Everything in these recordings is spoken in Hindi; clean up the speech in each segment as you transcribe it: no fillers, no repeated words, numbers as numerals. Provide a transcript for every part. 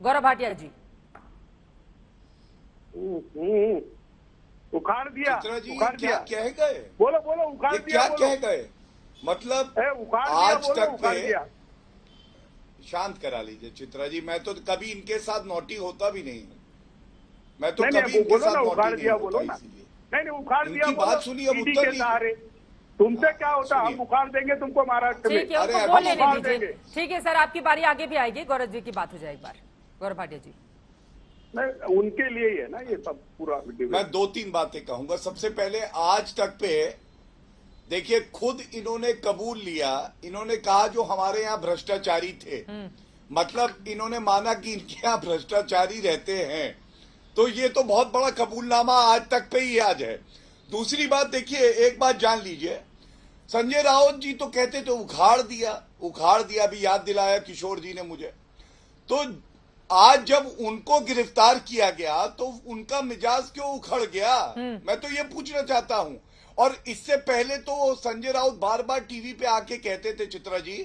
गौरव भाटिया जी। उखाड़ दिया, चित्रा जी, उखाड़ क्या दिया। कह गए? बोलो बोलो, उखाड़ ये दिया, क्या बोलो। कह गए? मतलब उखाड़ दिया, आज बोलो, तक उखाड़ पे दिया। शांत करा लीजिए चित्रा जी, मैं तो कभी इनके साथ नोटी होता भी नहीं हूँ। मैं तो नहीं, कभी नहीं, इनके बोलो साथ ना, नोटी उखाड़ नहीं दिया, होता, बोलो ना। इसीलिए नहीं, उखाड़ दिया, इनकी बोलो। बात सुनिए, अब ईडी उत्तर के सहारे लीजिए। तुमसे क्या होता, सुनिए। हम उखाड़ देंगे तुमको महाराष्ट्र में। ठीक है, अरे उनको अभी बोल लेने उखाड़ दीजिए। देंगे। ठीक है सर, आपकी बारी आगे भी आएगी, गौरव जी की बात हो जाए एक बार। गौरव भाटिया जी। नहीं, उनके लिए ही है ना ये सब पूरा। मैं 2-3 बातें कहूंगा। सबसे पहले, आज तक पे देखिए, खुद इन्होंने कबूल लिया, इन्होंने कहा जो हमारे यहाँ भ्रष्टाचारी थे, मतलब इन्होंने माना कि इनके यहाँ भ्रष्टाचारी रहते हैं, तो ये तो बहुत बड़ा कबूलनामा आज तक पे ही आज है। दूसरी बात देखिए, एक बात जान लीजिए, संजय राउत जी तो कहते थे उखाड़ दिया, भी याद दिलाया किशोर जी ने मुझे। तो आज जब उनको गिरफ्तार किया गया तो उनका मिजाज क्यों उखड़ गया, मैं तो ये पूछना चाहता हूं। और इससे पहले तो संजय राउत बार बार टीवी पे आके कहते थे, चित्रा जी,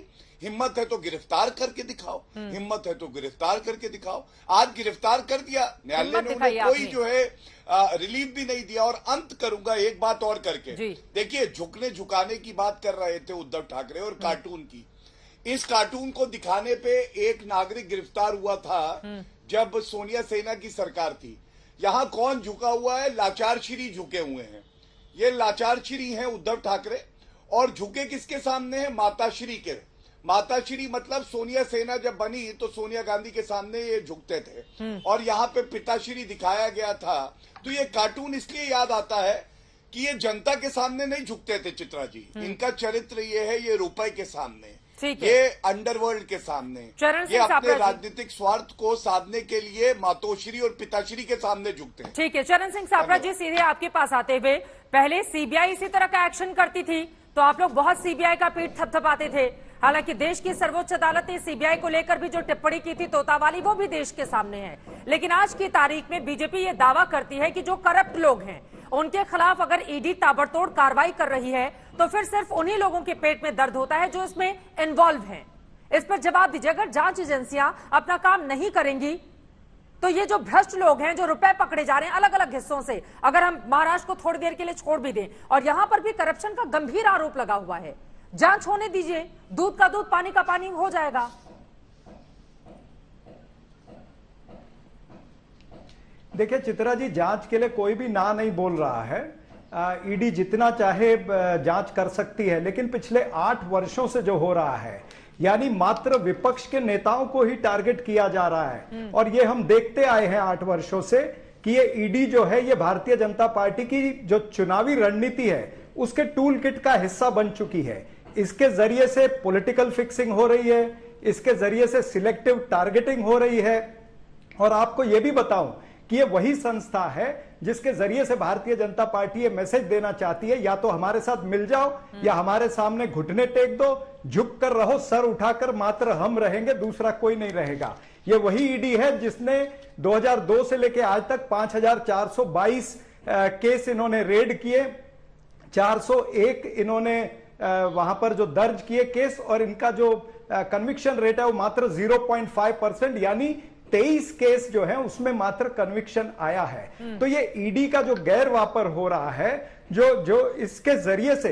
हिम्मत है तो गिरफ्तार करके दिखाओ, हिम्मत है तो गिरफ्तार करके दिखाओ। आज गिरफ्तार कर दिया न्यायालय ने, उन्हें कोई जो है रिलीफ भी नहीं दिया। और अंत करूंगा एक बात और करके, देखिए, झुकने झुकाने की बात कर रहे थे उद्धव ठाकरे और कार्टून की। इस कार्टून को दिखाने पे एक नागरिक गिरफ्तार हुआ था जब सोनिया सेना की सरकार थी। यहां कौन झुका हुआ है? लाचार श्री झुके हुए हैं। ये लाचार श्री हैं उद्धव ठाकरे, और झुके किसके सामने है? माताश्री के। माताश्री मतलब सोनिया सेना जब बनी तो सोनिया गांधी के सामने ये झुकते थे, और यहाँ पे पिताश्री दिखाया गया था। तो ये कार्टून इसलिए याद आता है कि ये जनता के सामने नहीं झुकते थे, चित्रा जी। इनका चरित्र ये है, ये रुपए के सामने, ये अंडरवर्ल्ड के सामने, ये अपने राजनीतिक स्वार्थ को साधने के लिए मातोश्री और पिताश्री के सामने झुकते हैं। ठीक है, चरण सिंह सापरा जी, सीधे आपके पास आते हुए, पहले सीबीआई इसी तरह का एक्शन करती थी तो आप लोग बहुत सीबीआई का पीठ थपथपाते थे। हालांकि देश की सर्वोच्च अदालत ने सीबीआई को लेकर भी जो टिप्पणी की थी तोतावाली, वो भी देश के सामने है। लेकिन आज की तारीख में बीजेपी ये दावा करती है कि जो करप्ट लोग हैं उनके खिलाफ अगर ईडी ताबड़तोड़ कार्रवाई कर रही है तो फिर सिर्फ उन्हीं लोगों के पेट में दर्द होता है जो इसमें इन्वॉल्व हैं। इस पर जवाब दीजिए, अगर जांच एजेंसियां अपना काम नहीं करेंगी तो ये जो भ्रष्ट लोग हैं, जो रुपए पकड़े जा रहे हैं अलग अलग हिस्सों से, अगर हम महाराष्ट्र को थोड़ी देर के लिए छोड़ भी दें, और यहां पर भी करप्शन का गंभीर आरोप लगा हुआ है, जांच होने दीजिए, दूध का दूध पानी का पानी हो जाएगा। देखिए चित्रा जी, जांच के लिए कोई भी ना नहीं बोल रहा है। ईडी जितना चाहे जांच कर सकती है, लेकिन पिछले 8 वर्षों से जो हो रहा है, यानी मात्र विपक्ष के नेताओं को ही टारगेट किया जा रहा है। और ये हम देखते आए हैं 8 वर्षों से कि ये ईडी जो है, ये भारतीय जनता पार्टी की जो चुनावी रणनीति है उसके टूल किट का हिस्सा बन चुकी है। इसके जरिए से पॉलिटिकल फिक्सिंग हो रही है, इसके जरिए से सिलेक्टिव टारगेटिंग हो रही है। और आपको यह भी बताऊं कि ये वही संस्था है जिसके जरिए से भारतीय जनता पार्टी ये मैसेज देना चाहती है, या तो हमारे साथ मिल जाओ या हमारे सामने घुटने टेक दो, झुक कर रहो, सर उठाकर मात्र हम रहेंगे, दूसरा कोई नहीं रहेगा। ये वही ईडी है जिसने 2002 से लेकर आज तक 5422 केस इन्होंने रेड किए, 401 इन्होंने वहां पर जो दर्ज किए केस, और इनका जो कन्विक्शन रेट है वो मात्र 0.5%, यानी 23 केस जो है उसमें मात्र कन्विक्शन आया है। तो ये ईडी का जो गैर वापर हो रहा है, जो इसके जरिए से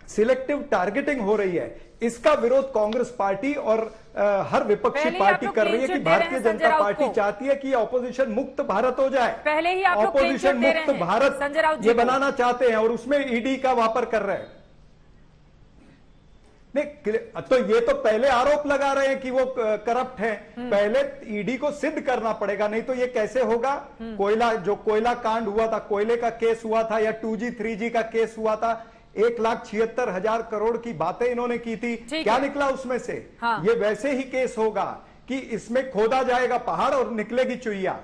सिलेक्टिव टारगेटिंग हो रही है, इसका विरोध कांग्रेस पार्टी और हर विपक्षी पार्टी कर रही है कि भारतीय जनता पार्टी चाहती है कि ऑपोजिशन मुक्त भारत हो जाए। पहले ही ऑपोजिशन मुक्त भारत ये बनाना चाहते हैं और उसमें ईडी का वापर कर रहे हैं। नहीं, तो ये तो पहले आरोप लगा रहे हैं कि वो करप्ट हैं। पहले ईडी को सिद्ध करना पड़ेगा, नहीं तो ये कैसे होगा। कोयला कांड हुआ था, कोयले का केस हुआ था, या 2G 3G का केस हुआ था, 1,76,000 करोड़ की बातें इन्होंने की थी, क्या निकला उसमें से? हाँ। ये वैसे ही केस होगा कि इसमें खोदा जाएगा पहाड़ और निकलेगी चुईया।